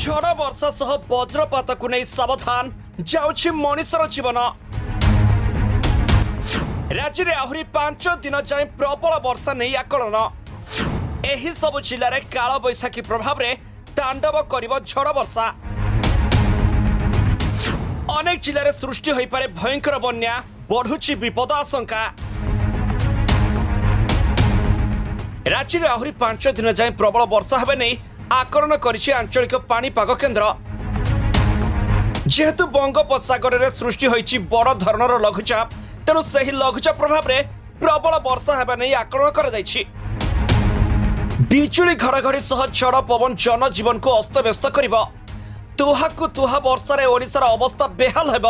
झड़ वर्षा सह वज्रपात को नहीं सावधान जाउछि मनिषर जीवन। राज्य में आहरी 5 दिन जाए प्रबल वर्षा नहीं आकलन। एही सब जिले में काल बैशाखी प्रभाव में तांडव करिब झड़ वर्षा। अनेक जिले में सृष्टि होई पारे भयंकर बन्या, बढ़ुछि विपद आशंका। राज्य में आहरी 5 दिन जाए प्रबल वर्षा हेबे नहीं आकलन करिछि आंचलिक पाणीपाग केन्द्र। जेहेतु बंगोपसागर में सृष्टि होइछि बड़ धरणर लघुचाप, तेणु सही लघुचाप प्रभाव में प्रबल वर्षा हेबा नहीं आकलन करा जाइछि। बिजुली घड़घड़ी सह झड़ पवन जनजीवन को अस्तव्यस्त करिब। तुहाकु तुहा वर्षा रे ओडिशार अवस्था बेहाल हेब।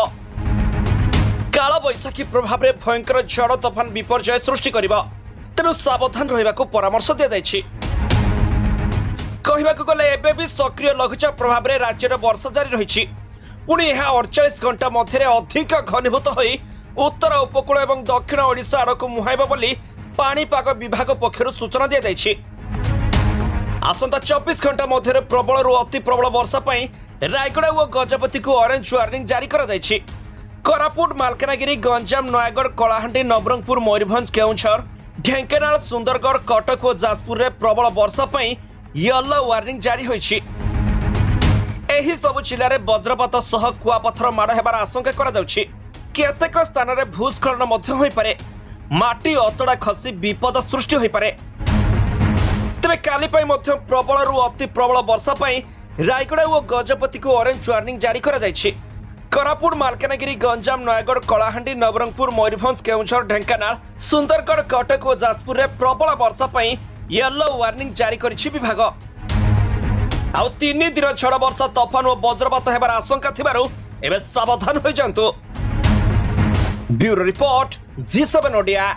काल बैशाखी प्रभाव में भयंकर झड़ तोफान विपर्यय सृष्टि करिब, तेणु सावधान रहिबाकु परामर्श दिया जाइछि। कहबाकु गले एबे भी सक्रिय लघुचाप प्रभाव में राज्य में वर्षा जारी रही। पुणी यह 48 घंटा मध्य अधिक घनीभूत होई उत्तर उपकूल और दक्षिण ओडिशा आड़क मुहाइब बोली पाणीपाग विभाग पक्षर सूचना दी जाइछि। आसंता 24 घंटा मध्य प्रबल अति प्रबल वर्षा पाई रायगड़ा और गजपति को ऑरेंज वार्निंग जारी करा जाइछि। कोरापुट, मालकानगिरी, गंजाम, नयागढ़, कलाहांडी, नवरंगपुर, मयूरभंज, केउंझर, ढेंकानाल, सुंदरगढ़, कटक और जाजपुर में प्रबल वर्षा पाई येलो वार्निंग जारी होइछि। एही सब जिले में वज्रपात सह कुआपथर माड़ हेबार आशंका करा जाउछि। केतेक स्थान में भूस्खलन मध्य होई पारे, माटी अतड़ा खसी विपद सृष्टि होई पारे। तबे काली पाई मध्य प्रबल अति प्रबल वर्षा पाई रायगड़ा और गजपति को ऑरेंज वार्निंग जारी करा जाइछि। कोरापुट, मालकानगिरी, गंजाम, नयागढ़, कलाहांडी, नवरंगपुर, मयूरभंज, केउंझर, ढेंकानाल, सुंदरगढ़, कटक और जाजपुर में प्रबल वर्षा पाई येलो वार्निंग जारी करिछि विभाग। आउ 3 दिन झड़ वर्षा, तोफान और वज्रपात हेबार आशंका थिबारु एबे सावधान होई जांतु। Bureau report, G7 Odia.